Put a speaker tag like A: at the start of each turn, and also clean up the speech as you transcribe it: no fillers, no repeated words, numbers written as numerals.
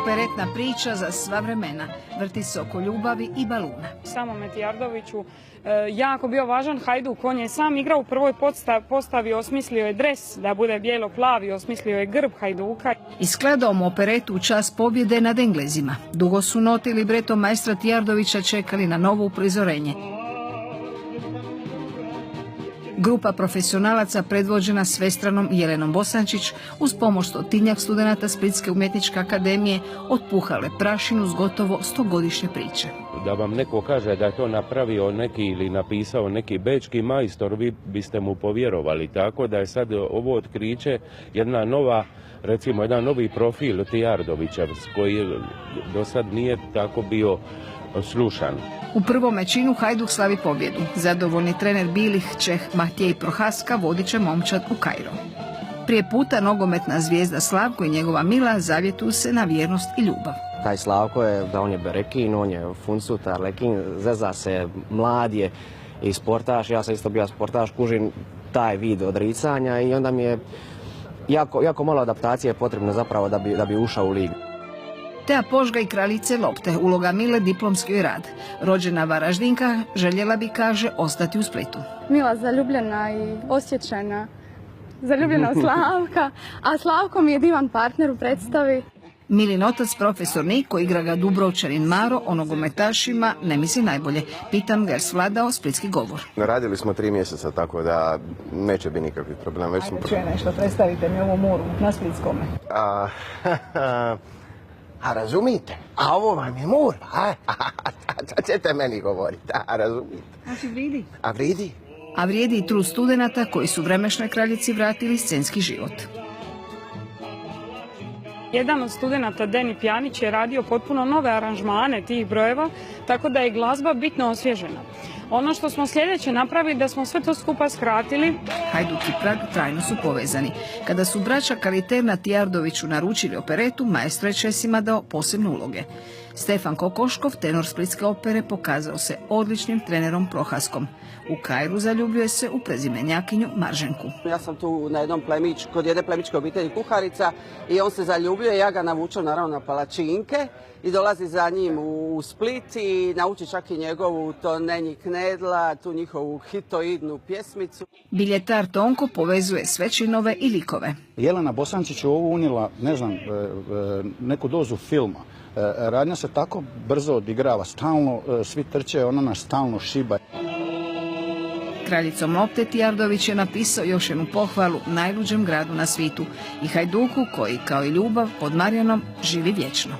A: Operetna priča za sva vremena. Vrti se oko ljubavi i baluna.
B: Samome Tijardoviću jako bio važan Hajduk. On je sam igrao u prvoj postavi, osmislio je dres da bude bijelo-plavi, osmislio je grb Hajduka.
A: Iskladao mu operetu u čast pobjede nad Englezima. Dugo su note i libreto majstra Tijardovića čekali na novo uprizorenje. Grupa profesionalaca predvođena svestranom Jelenom Bosančić uz pomoć stotinjak studenata Splitske umjetničke akademije otpuhale prašinu s gotovo 100-godišnje priče.
C: Da vam neko kaže da je to napravio neki ili napisao neki bečki majstor, vi biste mu povjerovali. Tako da je sad ovo otkriće jedna nova, recimo jedan novi profil Tijardovića koji do sad nije tako bio slušan.
A: U prvom činu Hajduk slavi pobjedu. Zadovoljni trener bilih Čeh Matjej Prohaska vodit će momčad u Kairo. Prije puta nogometna zvijezda Slavko i njegova Mila zavjetuju se na vjernost i ljubav.
D: Taj Slavko je, da on je berekin, on je funcut, arlekin, zeza se, mlad je i sportaš. Ja sam isto bio sportaš, kužim taj vid odricanja i onda mi je jako malo adaptacije potrebno zapravo da bi ušao u ligu.
A: Tea Požga i kraljice lopte, uloga Mile diplomski rad. Rođena Varaždinka željela bi, kaže, ostati u Splitu.
E: Mila zaljubljena i osjećena, zaljubljena u Slavka, a Slavko mi je divan partner u predstavi.
A: Milin otac, profesor Niko, igra ga Dubrovčanin Maro, o nogometašima ne misli najbolje. Pitam ga jer svladao splitski govor.
F: Radili smo 3 mjeseca, tako da neće biti nikakvih problema.
A: Ajde, čuje nešto, predstavite mi ovu moru na splitskome.
F: A razumite? A ovo vam je mur, a? To ćete meni govoriti, a razumite?
A: Znači vridi.
F: A vridi?
A: A vrijedi i trud studenata koji su Vremešnoj kraljici vratili scenski život.
B: Jedan od studenata, Deni Pjanić, je radio potpuno nove aranžmane tih brojeva, tako da je glazba bitno osvježena. Ono što smo sljedeće napravili, da smo sve to skupa skratili.
A: Hajduk i Prag trajno su povezani. Kada su braća Kaliterna Tijardoviću naručili operetu, maestro je Česima dao posebne uloge. Stefan Kokoškov, tenor Splitske opere, pokazao se odličnim trenerom Prohaskom. U Kairu zaljubljuje se u prezimenjakinju Marženku.
G: Ja sam tu na jednom kod jedne plemićke obitelji kuharica i on se zaljubljuje, ja ga navučem naravno na palačinke i dolazi za njim u Split i nauči čak i njegovu to Nenji Knedla, tu njihovu hitoidnu pjesmicu.
A: Biljetar Tonko povezuje sve činove i likove.
H: Jelena Bosančić je ovo unijela, ne znam, neku dozu filma. Radnja se tako brzo odigrava, stalno svi trče, ona nas stalno šiba.
A: Kraljicom lopte Tijardović je napisao još jednu pohvalu najluđem gradu na svitu i Hajduku koji, kao i ljubav pod Marijanom, živi vječno.